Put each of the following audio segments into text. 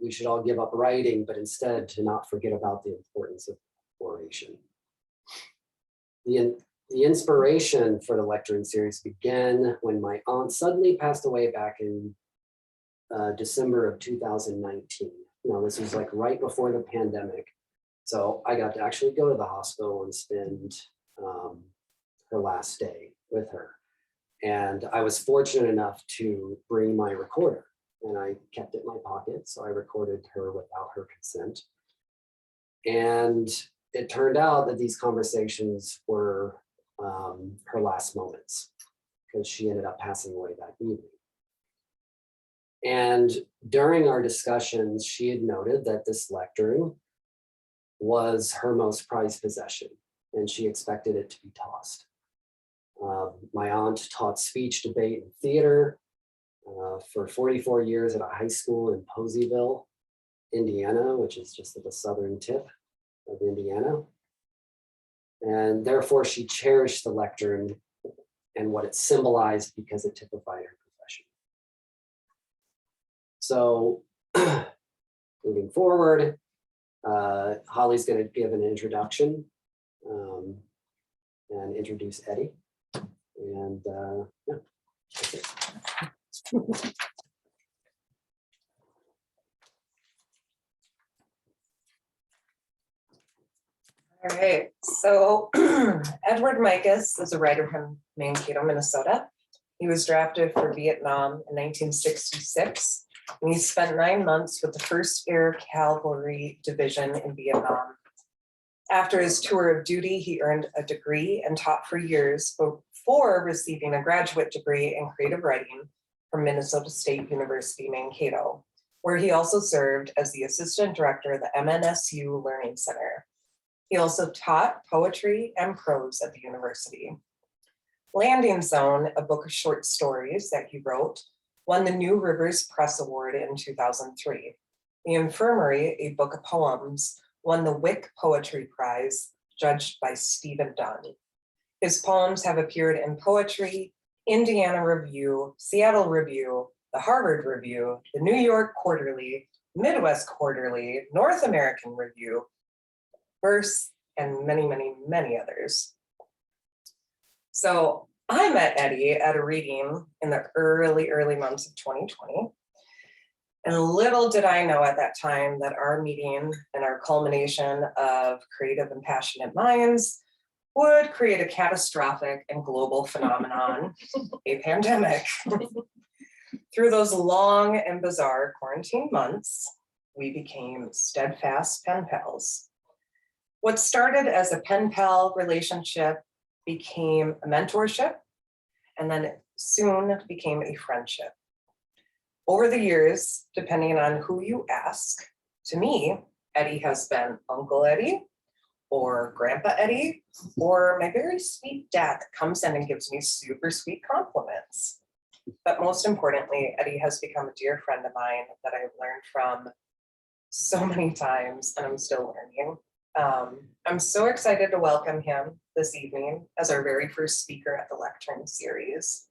we should all give up writing, but instead to not forget about the importance of oration. The inspiration for the Lectern series began when my aunt suddenly passed away back in December of 2019. Now, this was like right before the pandemic. So I got to actually go to the hospital and spend her last day with her. And I was fortunate enough to bring my recorder, and I kept it in my pocket. So I recorded her without her consent. And it turned out that these conversations were her last moments, because she ended up passing away that evening. And during our discussions, she had noted that this lectern was her most prized possession, and she expected it to be tossed. My aunt taught speech, debate, and theater for 44 years at a high school in Poseyville, Indiana, which is just at the southern tip of Indiana. And therefore, she cherished the lectern and what it symbolized because it typified her profession. So moving forward, Holly's going to give an introduction and introduce Eddie. And yeah, that's it. All right, so Edward Micus is a writer from Mankato, Minnesota. He was drafted for Vietnam in 1966, and he spent 9 months with the First Air Cavalry Division in Vietnam. After his tour of duty, he earned a degree and taught for years before receiving a graduate degree in creative writing from Minnesota State University, Mankato, where he also served as the assistant director of the MNSU Learning Center. He also taught poetry and prose at the university. Landing Zone, a book of short stories that he wrote, won the New Rivers Press Award in 2003. The Infirmary, a book of poems, won the Wick Poetry Prize, judged by Stephen Dunn. His poems have appeared in Poetry, Indiana Review, Seattle Review, the Harvard Review, the New York Quarterly, Midwest Quarterly, North American Review, Verse, and many, many, many others. So I met Eddie at a reading in the early months of 2020. And little did I know at that time that our meeting and our culmination of creative and passionate minds would create a catastrophic and global phenomenon, a pandemic. Through those long and bizarre quarantine months, we became steadfast pen pals. What started as a pen pal relationship became a mentorship, and then it soon became a friendship. Over the years, depending on who you ask, to me, Eddie has been Uncle Eddie, or Grandpa Eddie, or my very sweet dad that comes in and gives me super sweet compliments. But most importantly, Eddie has become a dear friend of mine that I've learned from so many times, and I'm still learning. I'm so excited to welcome him this evening as our very first speaker at the Lectern series.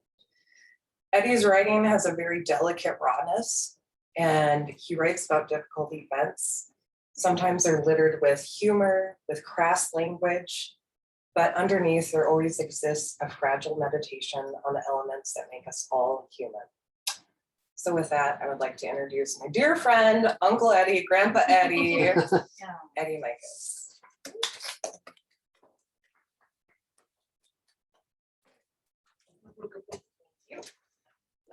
Eddie's writing has a very delicate rawness, and he writes about difficult events. Sometimes they're littered with humor, with crass language, but underneath there always exists a fragile meditation on the elements that make us all human. So with that, I would like to introduce my dear friend, Uncle Eddie, Grandpa Eddie, Eddie Micus.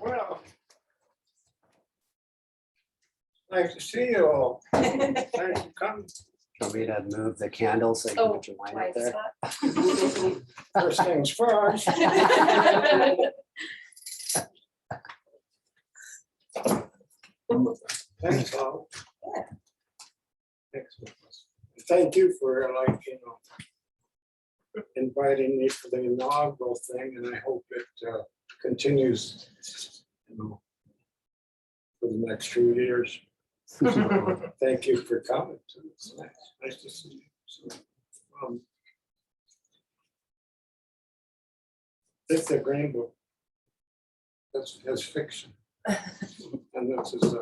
Well, nice to see you all. Thanks for coming. Want me to move the candle so you can get your wine up there? First things first. Thanks, Paul. Excellent. Thank you for inviting me for the inaugural thing, and I hope it continues, for the next few years. Thank you for coming. It's nice to see you. So, it's a grand book. That's fiction, and this is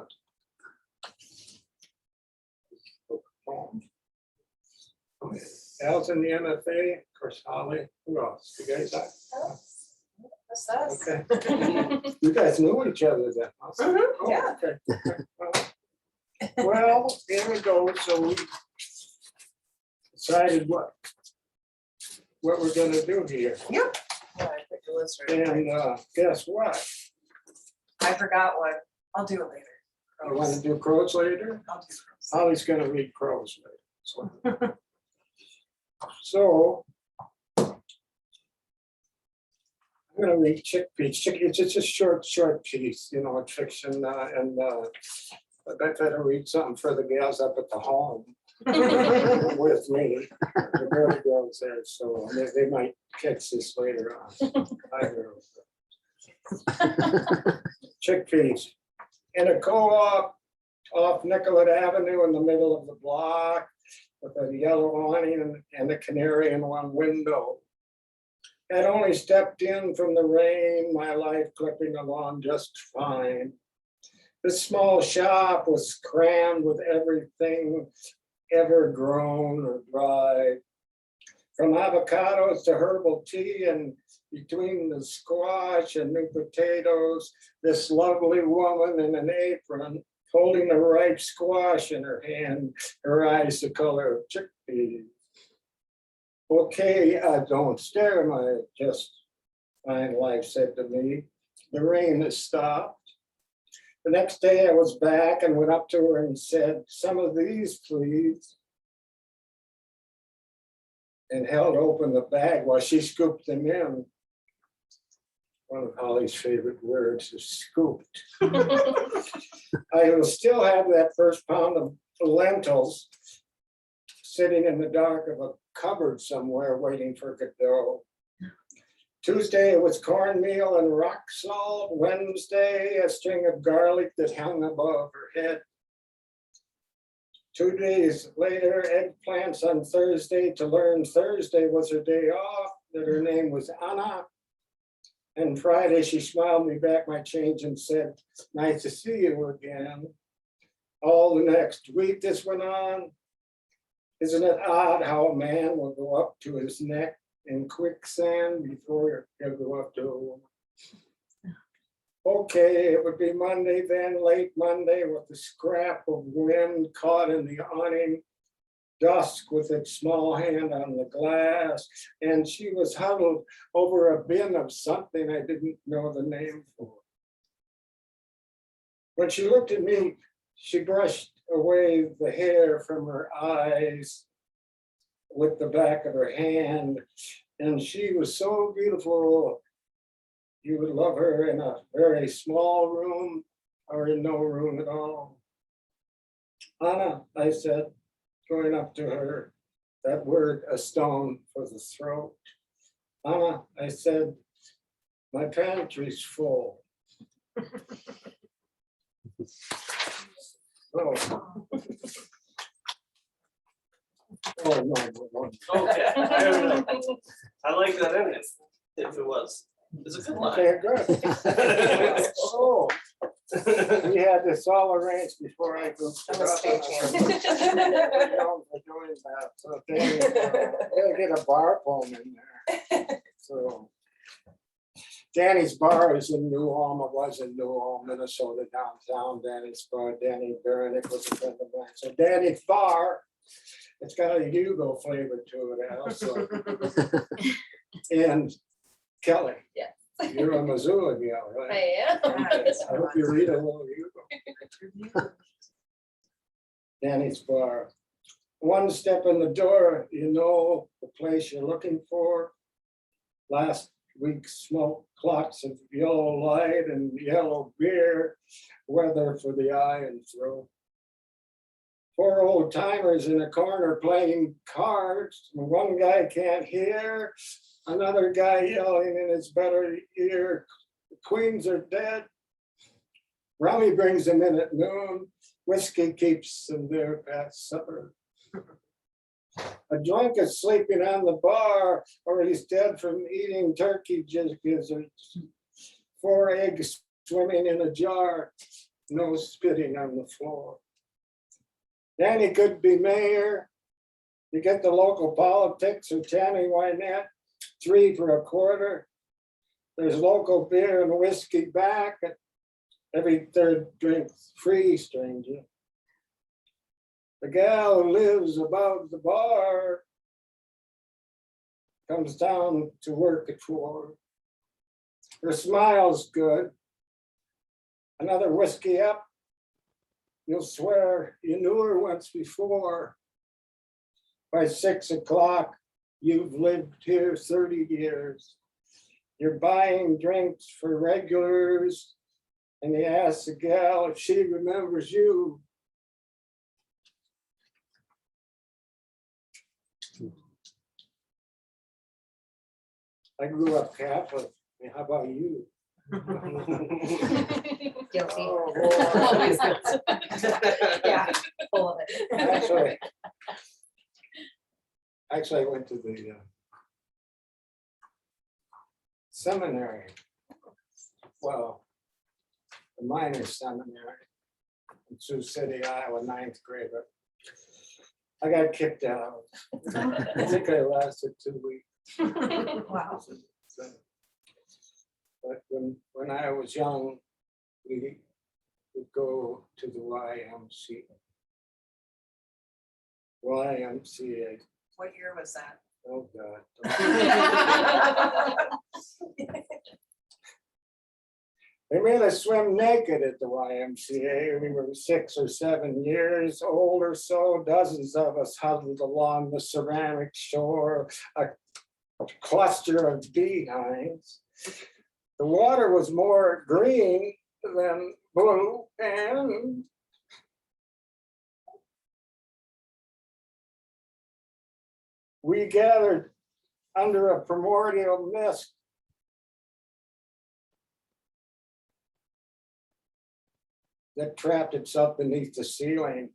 Al's in the MFA, of course, Holly, who else? You guys are? That's us. Okay. You guys knew each other then? huh? Mhm, Oh, yeah. okay. Well, here we go, so we decided what we're gonna do here. Yeah, I picked the list right And guess what? I forgot what, I'll do it later. You wanna do crows later? I'll do crows. Holly's gonna read crows later. So I'm gonna read Chickpeas. It's just a short piece, you know, it's fiction, and I better read something for the gals up at the home with me. The girls there, so they might catch this later on. I know. Chickpeas. In a co-op off Nicollet Avenue in the middle of the block with a yellow awning and a canary in one window. Had only stepped in from the rain, my life clipping along just fine. This small shop was crammed with everything ever grown or dried. From avocados to herbal tea, and between the squash and new potatoes, this lovely woman in an apron holding a ripe squash in her hand, her eyes the color of chickpeas. Okay, don't stare, my just fine wife said to me. The rain has stopped. The next day I was back and went up to her and said, some of these, please. And held open the bag while she scooped them in. One of Holly's favorite words is scooped. I will still have that first pound of lentils sitting in the dark of a cupboard somewhere waiting for Godot. Tuesday it was cornmeal and rock salt. Wednesday, a string of garlic that hung above her head. 2 days later, eggplants on Thursday to learn Thursday was her day off, that her name was Anna. And Friday, she smiled me back my change and said, nice to see you again. All the next week this went on. Isn't it odd how a man will go up to his neck in quicksand before he'll go up to a woman? Okay, it would be Monday then, late Monday, with the scrap of wind caught in the awning, dusk with its small hand on the glass, and she was huddled over a bin of something I didn't know the name for. When she looked at me, she brushed away the hair from her eyes with the back of her hand, and she was so beautiful. You would love her in a very small room or in no room at all. Anna, I said, going up to her, that word a stone for the throat. Anna, I said, my pantry's full. Oh. Oh, no. Okay, I don't know. I like that in it, if it was. It's a good line. Okay, good. Oh, we had this all arranged before I go. I'm a stagehand. So gotta get a bar poem in there. So Danny's Bar is in New Ulm. It was in New Ulm, Minnesota, downtown. Danny's Bar. Danny Baronick was a friend of mine. So Danny's Bar, it's got a Hugo flavor to it also. And Kelly. Yes. You're a Missoula gal, right? I am. I hope you read a little Hugo. Danny's Bar. One step in the door, you know the place you're looking for. Last week's smoke clots of yellow light and yellow beer, weather for the eye and throat. 4 old timers in a corner playing cards. One guy can't hear, another guy yelling in his better ear, the queens are dead. Rummy brings them in at noon. Whiskey keeps them there past supper. A drunk is sleeping on the bar, or he's dead from eating turkey gizzards. 4 eggs swimming in a jar, no spitting on the floor. Danny could be mayor, You get the local politics or Tammy Wynette, 3 for a quarter. There's local beer and whiskey back. Every third drink free, stranger. The gal who lives above the bar comes down to work at 4. Her smile's good. Another whiskey up. You'll swear you knew her once before. By 6 o'clock, you've lived here 30 years. You're buying drinks for regulars, and you ask the gal if she remembers you. I grew up Catholic. How about you? Guilty. Oh, boy. Always guilty. Yeah, full of it. Actually, I went to the seminary. Well, the minor seminary in Sioux City, Iowa, 9th grade. But I got kicked out. I think I lasted 2 weeks. Wow. But when I was young, we would go to the YMCA. What year was that? Oh, God. They made us swim naked at the YMCA. We were 6 or 7 years old or so. Dozens of us huddled along the ceramic shore, a cluster of behinds. The water was more green than blue, and we gathered under a primordial mist. That trapped itself beneath the ceiling.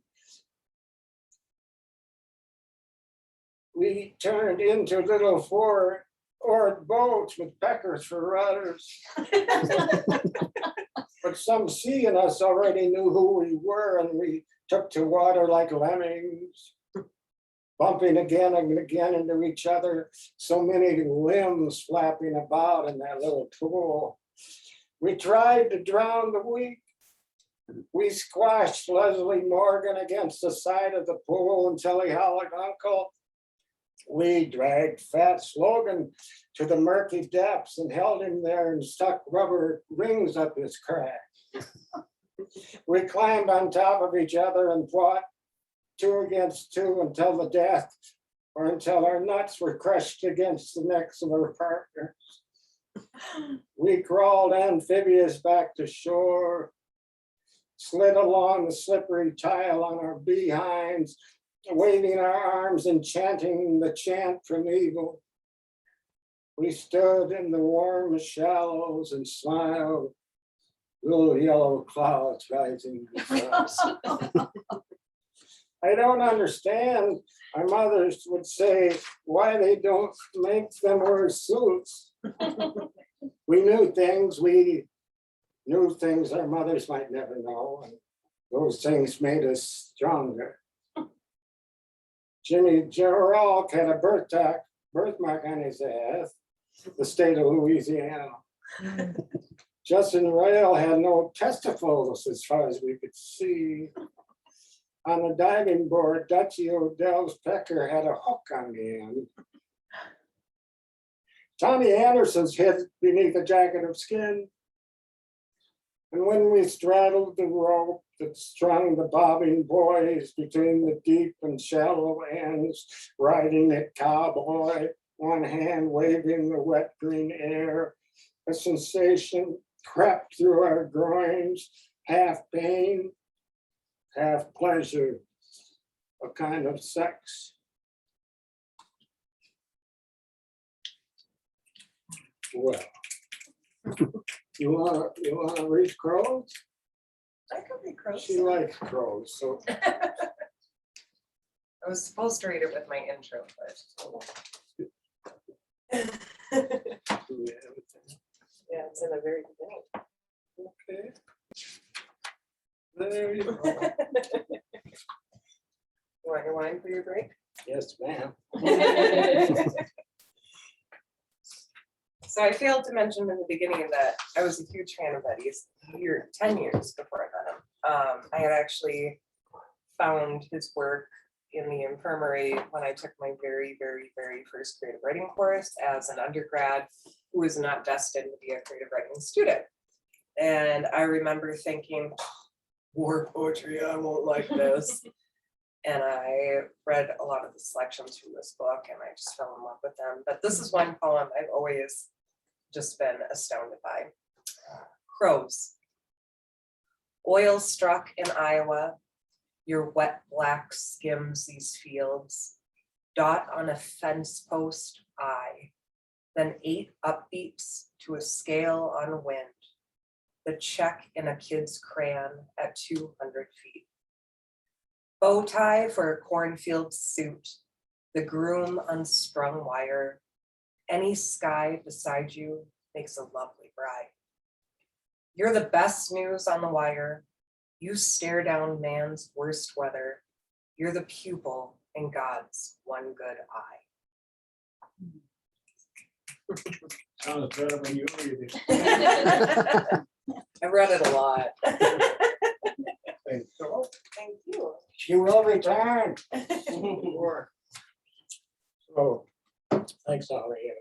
We turned into little 4-oared boats with peckers for rudders. But some sea in us already knew who we were, and we took to water like lemmings, bumping again and again into each other, so many limbs flapping about in that little pool. We tried to drown the weak. We squashed Leslie Morgan against the side of the pool until he hollered, "Uncle." We dragged Fat Slogan to the murky depths and held him there and stuck rubber rings up his crack. We climbed on top of each other and fought 2 against 2 until the death, or until our nuts were crushed against the necks of our partners. We crawled amphibious back to shore, slid along the slippery tile on our behinds, waving our arms and chanting the chant from evil. We stood in the warm shallows and smiled, little yellow clouds rising before us. I don't understand, our mothers would say, why they don't make them wear suits. We knew things our mothers might never know, and those things made us stronger. Jimmy Laurel had a birthmark on his ass, the state of Louisiana. Justin Rail had no testicles as far as we could see. On the diving board, Dutchie Odell's pecker had a hook on the end. Tommy Anderson's hid beneath a jacket of skin. And when we straddled the rope that strung the bobbing boys between the deep and shallow ends, riding it cowboy, one hand waving the wet green air, a sensation crept through our groins, half pain, half pleasure, a kind of sex. Well, you wanna read crows? I could be cross. She likes crows, so I was supposed to read it with my intro, but do we have it? yeah, it's in the very beginning. Okay. There you go. You want your wine for your break? Yes, ma'am. So I failed to mention in the beginning that I was a huge fan of Eddie's 10 years before I met him. I had actually found his work in the infirmary when I took my very, very, very first creative writing course as an undergrad who was not destined to be a creative writing student. And I remember thinking, war poetry, I won't like this. And I read a lot of the selections from this book and I just fell in love with them. But this is one poem I've always just been astounded by. Crows. Oil struck in Iowa, your wet black skims these fields. Dot on a fence post eye, then 8 upbeats to a scale on wind. The check in a kid's crayon at 200 feet. Bow tie for a cornfield suit, the groom unstrung wire. Any sky beside you makes a lovely bride. You're the best news on the wire. You stare down man's worst weather. You're the pupil in God's one good eye. Sounds better when you read it. I read it a lot. Thank you. Thank you. She will return. Sure. So, thanks, Holly.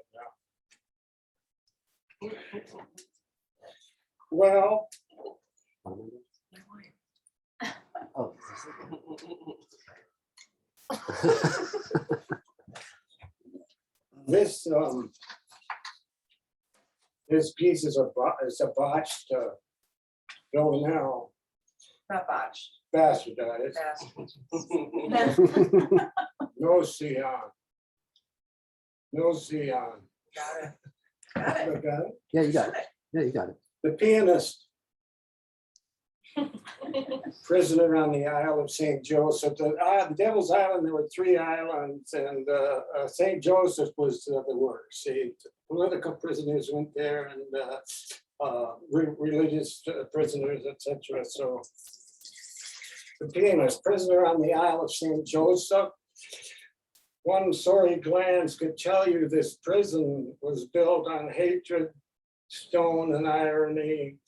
Well, Oh. this piece is a botched bill now, Not botched. bastardized, no Sion. No Sion. Got it. Got it. Got it? Yeah, you got it. Yeah, you got it. The pianist, prisoner on the Isle of St. Joseph. The Devil's Island, there were 3 islands, and St. Joseph was the worst. See, political prisoners went there, and religious prisoners, etc. So the pianist, prisoner on the Isle of St. Joseph. One sorry glance could tell you this prison was built on hatred, stone, and irony,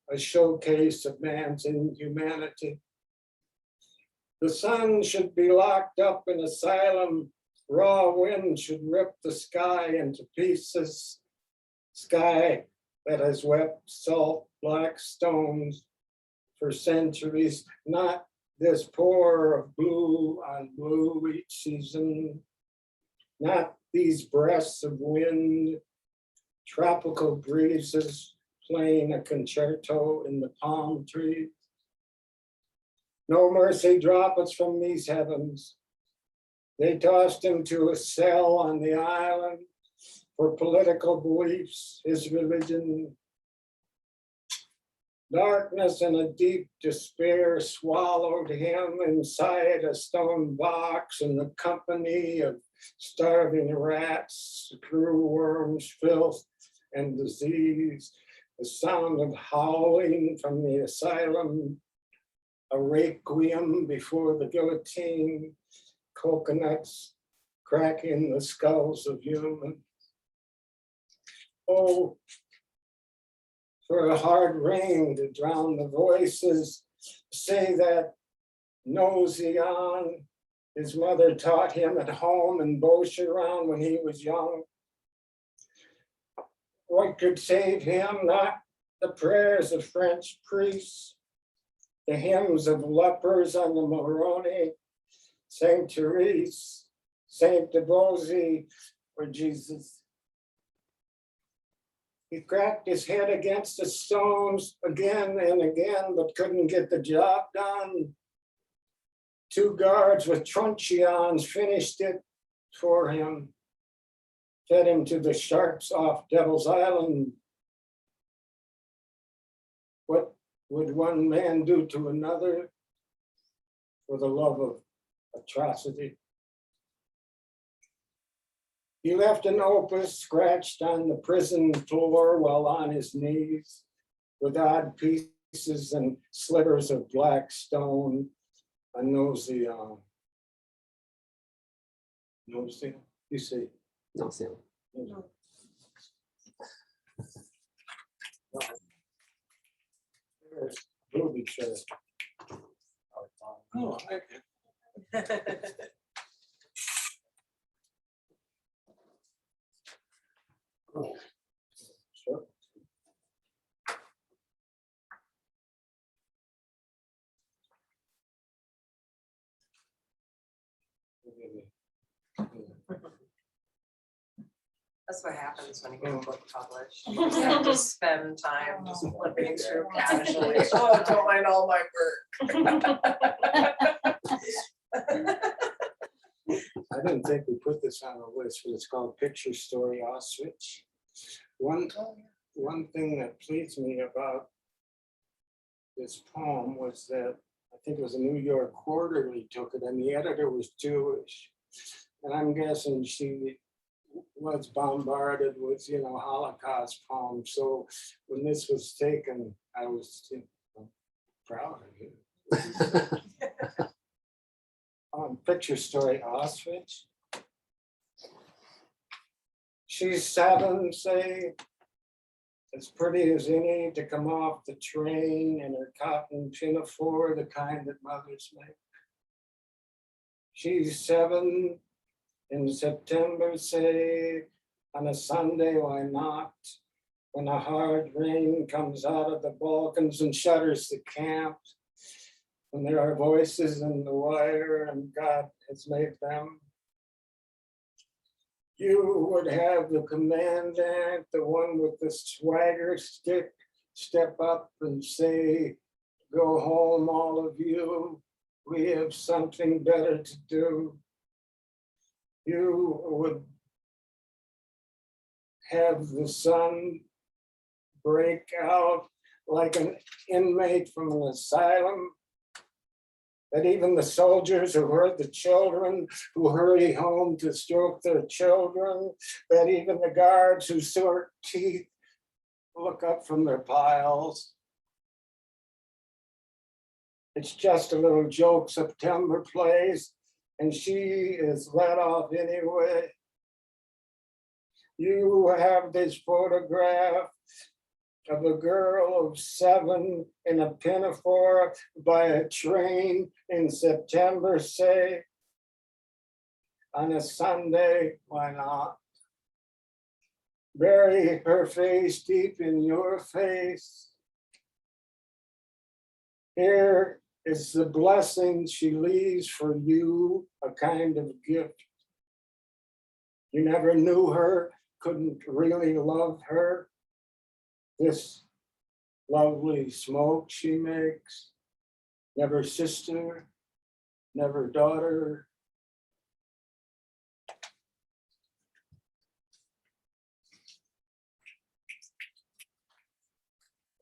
a showcase of man's inhumanity. The sun should be locked up in asylum, raw wind should rip the sky into pieces, sky that has wept salt black stones for centuries, not this pour of blue on blue each season, not these breaths of wind, tropical breezes playing a concerto in the palm trees. No mercy droppeth from these heavens. They tossed him to a cell on the island for political beliefs, his religion. Darkness and a deep despair swallowed him inside a stone box in the company of starving rats, screw worms, filth, and disease. The sound of howling from the asylum, a requiem before the guillotine, coconuts cracking the skulls of humans. Oh, for a hard rain to drown the voices, say that nosy on his mother taught him at home in Beaucheron when he was young. What could save him? Not the prayers of French priests, the hymns of lepers on the Moroni, Saint Therese, Saint Debozy, or Jesus. He cracked his head against the stones again and again, but couldn't get the job done. 2 guards with truncheons finished it for him, fed him to the sharks off Devil's Island. What would one man do to another for the love of atrocity? He left an opus scratched on the prison floor while on his knees, with odd pieces and slivers of black stone, a nosy on. No, see, you see. No, Sam. There's booby trap. Oh, sure. That's what happens when you get a book published. You just have to spend time just flipping through casually. Oh, don't mind all my work. I didn't think we put this on the list, but it's called Picture Story Auschwitz. One thing that pleased me about this poem was that I think it was a New York Quarterly took it, and the editor was Jewish. And I'm guessing she was bombarded with, Holocaust poems. So when this was taken, I was proud of it. Picture Story Auschwitz. She's 7, say, as pretty as any to come off the train in her cotton pinafore, the kind that mothers make. She's 7 in September, say, on a Sunday, why not? When a hard rain comes out of the Balkans and shudders the camp. When there are voices in the wire and God has made them. You would have the commandant, the one with the swagger stick, step up and say, go home, all of you. We have something better to do. You would have the sun break out like an inmate from an asylum. That even the soldiers who herd the children, who hurry home to stroke their children, that even the guards who sort teeth look up from their piles. It's just a little joke September plays, and she is let off anyway. You have this photograph of a girl of 7 in a pinafore by a train in September, say, on a Sunday, why not? Bury her face deep in your face. Here is the blessing she leaves for you, a kind of gift. You never knew her, couldn't really love her. This lovely smoke she makes, never sister, never daughter.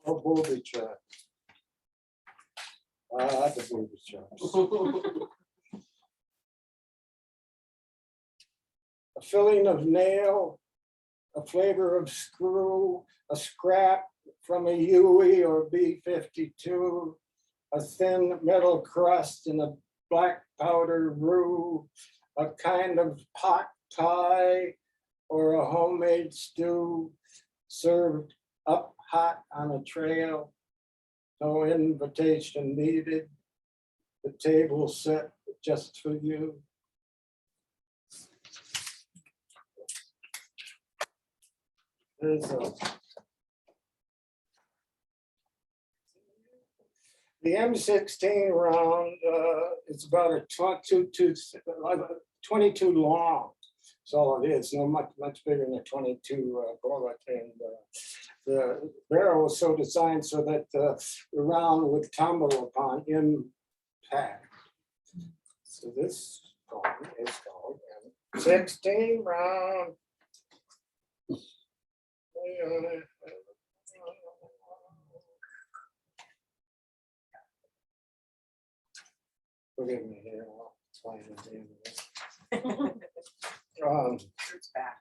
Oh, booby trap. The booby traps. A filling of nail, a flavor of screw, a scrap from a Huey or B-52, a thin metal crust in a black powder roux, a kind of pot pie or a homemade stew served up hot on a trail, no invitation needed, the table set just for you. There's the M16 round, it's about a 22 long. So it is, no much bigger than a 22 bullet. And the barrel was so designed so that the round would tumble upon impact. So this poem is called M16 round. Forgive me here, I'll explain it to you. It's back.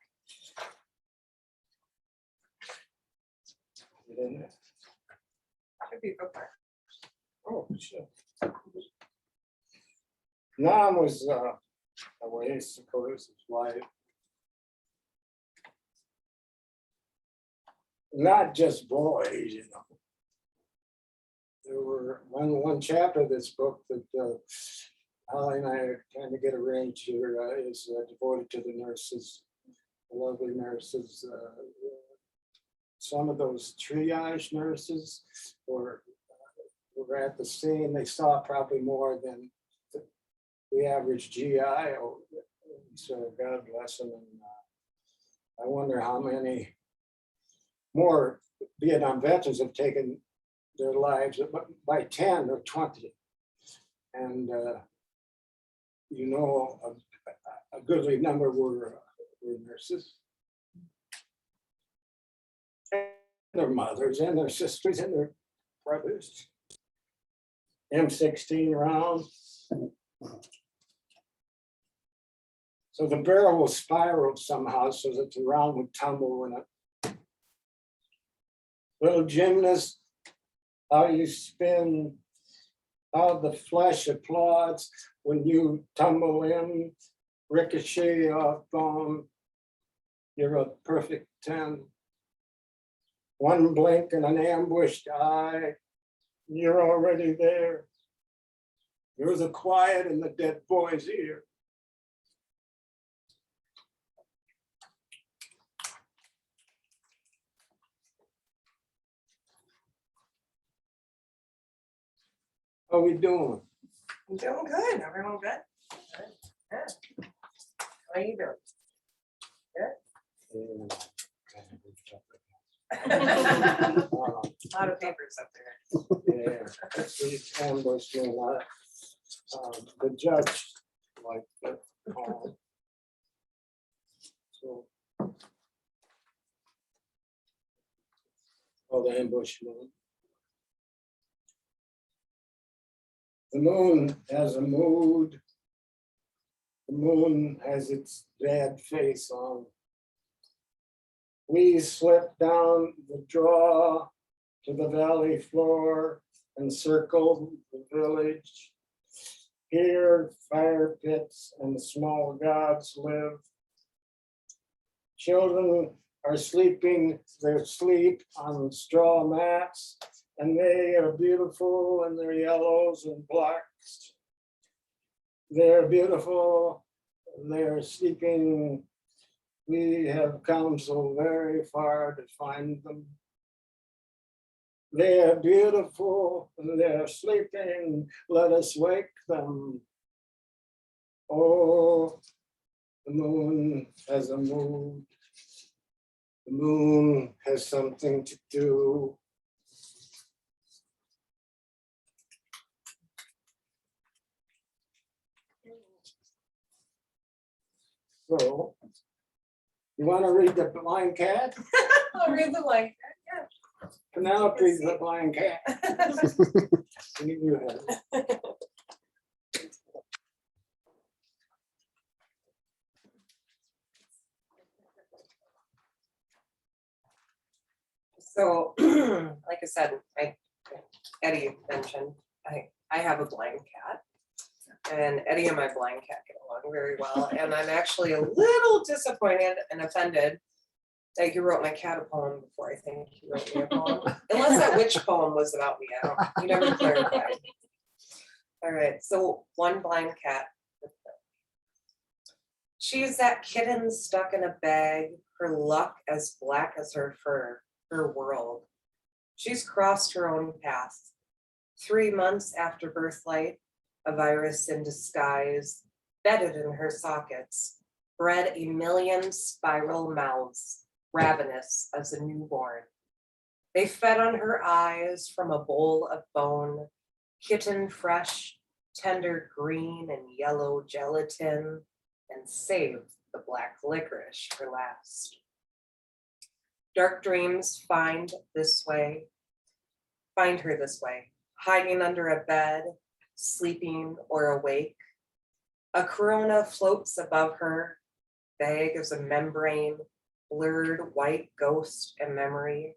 You didn't? Should be okay. Oh, shit. Nam was away, Dakota's life. Not just boys, you know. There were one chapter of this book that Holly and I kind of get arranged here is devoted to the nurses, the lovely nurses. Some of those triage nurses were at the scene. They saw probably more than the average GI. So God bless them. And I wonder how many more Vietnam veterans have taken their lives by 10 or 20. And you know, a goodly number were nurses. Their mothers and their sisters and their brothers. M16 rounds. So the barrel was spiraled somehow so that the round would tumble in a little gymnast. How you spin, how the flesh applauds when you tumble in, ricochet off bone. You're a perfect 10. One blink and an ambushed eye, you're already there. You're the quiet in the dead boy's ear. How we doing? I'm doing good. Everyone good? Good. Yeah. How are you doing? Yeah. A lot of papers up there. Yeah, these ambushed me a lot. The judge liked it. So. Oh, the ambushment. The moon has a mood. The moon has its bad face on. We slip down the draw to the valley floor and circle the village. Here, fire pits and small gods live. Children are sleeping their sleep on straw mats, and they are beautiful in their yellows and blacks. They're beautiful, they're sleeping. We have come so very far to find them. They are beautiful, they're sleeping, let us wake them. Oh, the moon has a mood. The moon has something to do. So, you want to read the blind cat? I'll read the line. Penelope the blind cat. You have it. So, like I said, Eddie mentioned, I have a blind cat. And Eddie and my blind cat get along very well. And I'm actually a little disappointed and offended that you wrote my cat a poem before I think you wrote me a poem. Unless that witch poem was about me. I don't, you never clarified. All right, so one blind cat. She's that kitten stuck in a bag, her luck as black as her fur, her world. She's crossed her own path. 3 months after birthlight, a virus in disguise, bedded in her sockets, bred a million spiral mouths, ravenous as a newborn. They fed on her eyes from a bowl of bone, kitten fresh, tender green and yellow gelatin, and saved the black licorice for last. Dark dreams find her this way, hiding under a bed, sleeping or awake. A corona floats above her, vague as a membrane, blurred white ghost and memory.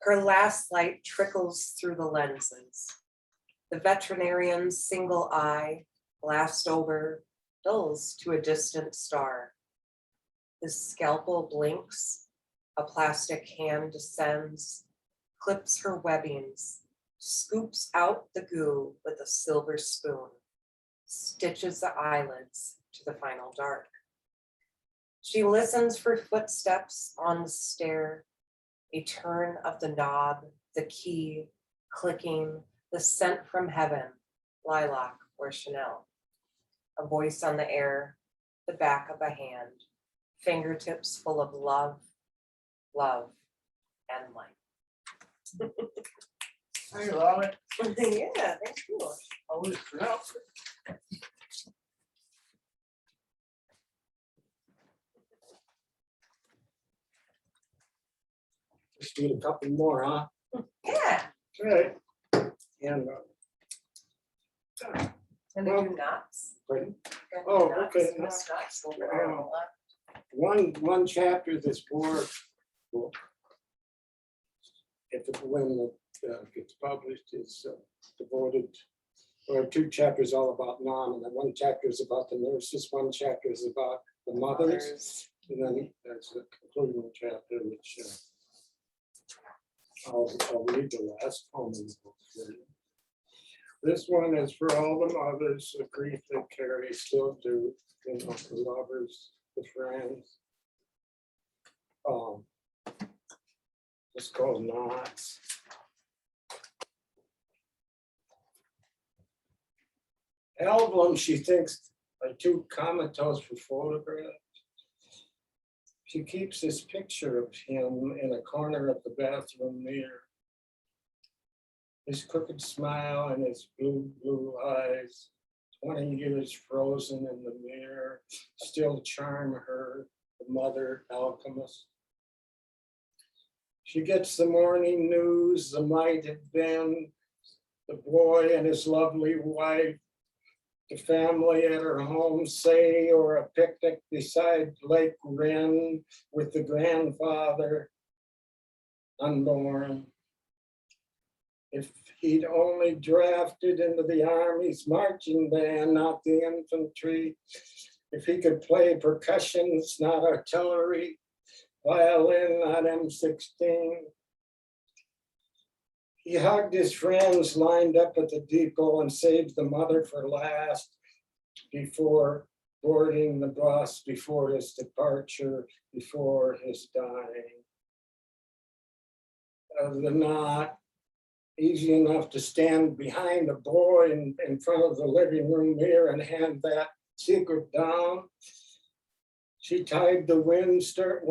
Her last light trickles through the lenses. The veterinarian's single eye, glassed over, dulls to a distant star. His scalpel blinks, a plastic hand descends, clips her webbings, scoops out the goo with a silver spoon, stitches the eyelids to the final dark. She listens for footsteps on the stair, a turn of the knob, the key, clicking, the scent from heaven, lilac or Chanel. A voice on the air, the back of a hand, fingertips full of love, love, and light. I love it. Yeah, thank you. Always pronounce it. Just need a couple more, huh? Yeah, Right. And, and they do knots. pardon? Got Oh, knots, okay. missed knots over on the left. One chapter of this board book, if it, when it gets published, is devoted, or 2 chapters all about mom, and then 1 chapter is about the nurses, 1 chapter is about the mothers, and then there's the concluding chapter, which I'll read the last poem in the book for you. This one is for all the mothers, the grief they carry, still do, you know, the lovers, the friends. It's called Knots. Album, she thinks, are too comatose for photographs. She keeps this picture of him in a corner of the bathroom mirror. His crooked smile and his blue eyes, 20 years frozen in the mirror, still charm her, the mother alchemist. She gets the morning news, the might have been, the boy and his lovely wife, the family at her home say, or a picnic beside Lake Wren with the grandfather, unborn. If he'd only drafted into the Army's marching band, not the infantry. If he could play percussions, not artillery, violin, not M16. He hugged his friends lined up at the depot and saved the mother for last, before boarding the bus, before his departure, before his dying. Of the not easy enough to stand behind a boy in front of the living room mirror and hand that secret down. She tied the Windsor.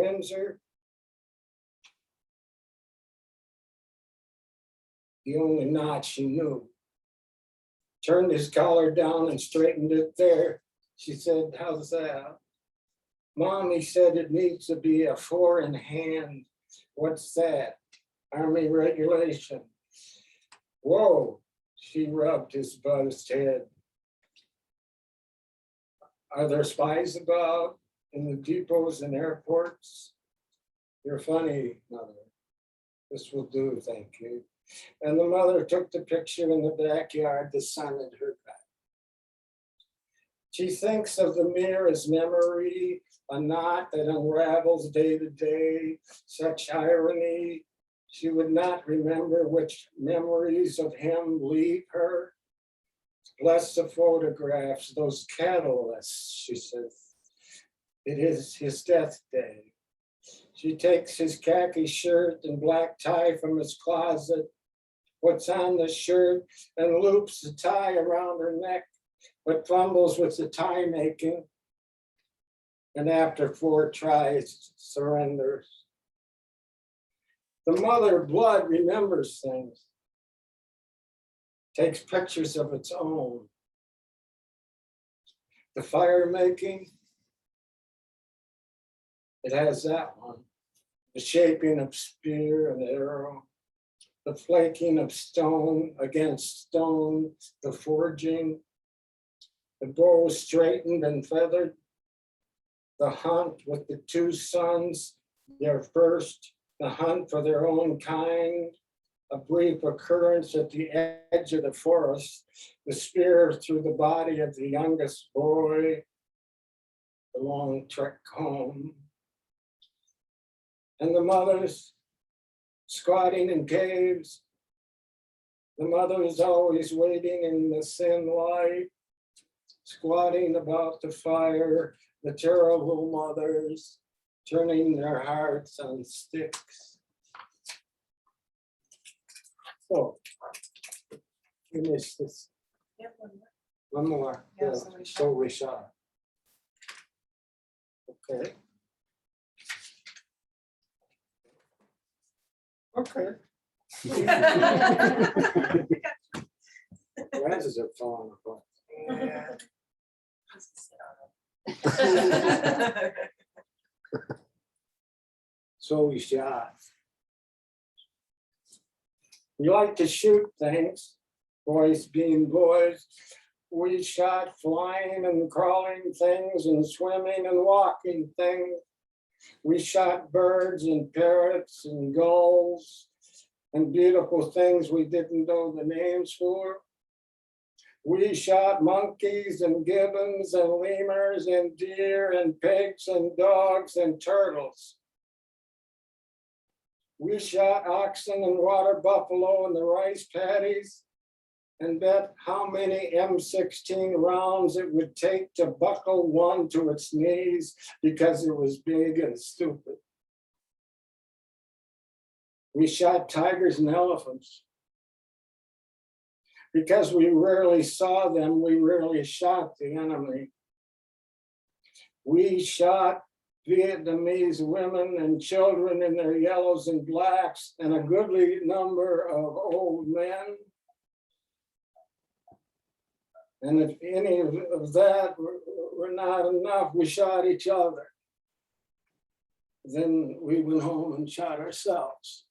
The only knot she knew. Turned his collar down and straightened it there. She said, how's that? Mom, he said, it needs to be a 4 in hand. What's that? Army regulation. Whoa, she rubbed his buzzed head. Are there spies about in the depots and airports? You're funny, mother. This will do, thank you. And the mother took the picture in the backyard, the sun at her back. She thinks of the mirror as memory, a knot that unravels day to day, such irony. She would not remember which memories of him leave her. Bless the photographs, those catalysts, she says. It is his death day. She takes his khaki shirt and black tie from his closet, puts on the shirt and loops the tie around her neck, but fumbles with the tie making. And after 4 tries, surrenders. The mother blood remembers things, takes pictures of its own. The fire making, it has that one. The shaping of spear and arrow, the flaking of stone against stone, the forging, the bow straightened and feathered, the hunt with the 2 sons, their first, the hunt for their own kind, a brief occurrence at the edge of the forest, the spear through the body of the youngest boy, the long trek home. And the mothers squatting in caves. The mothers always waiting in the thin light, squatting about the fire, the terrible mothers, turning their hearts on sticks. So, finish this. One more. Yeah, Yeah, so we so we shot. Okay. Okay. Glasses are falling apart. Yeah. So we shot. We like to shoot things, boys being boys. We shot flying and crawling things and swimming and walking things. We shot birds and parrots and gulls and beautiful things we didn't know the names for. We shot monkeys and gibbons and lemurs and deer and pigs and dogs and turtles. We shot oxen and water buffalo in the rice paddies and bet how many M16 rounds it would take to buckle one to its knees because it was big and stupid. We shot tigers and elephants. Because we rarely saw them, we rarely shot the enemy. We shot Vietnamese women and children in their yellows and blacks and a goodly number of old men. And if any of that were not enough, we shot each other. Then we went home and shot ourselves.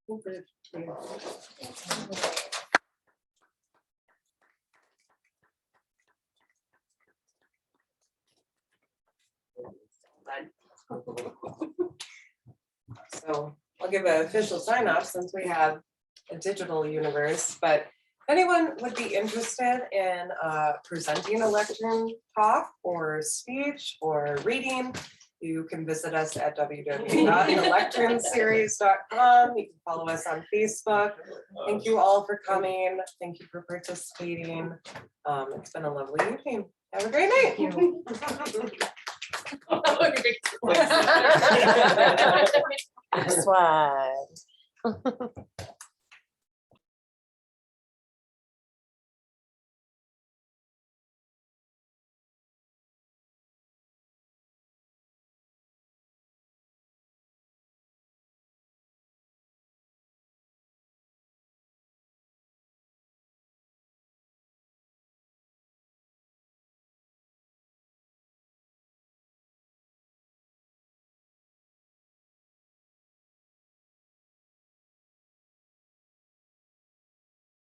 Okay. So I'll give an official sign off since we have a digital universe, but if anyone would be interested in presenting a lectern talk or speech or reading, you can visit us at www.thelecternseries.com. You can follow us on Facebook. Thank you all for coming. Thank you for participating. It's been a lovely evening. Have a great night. Swag.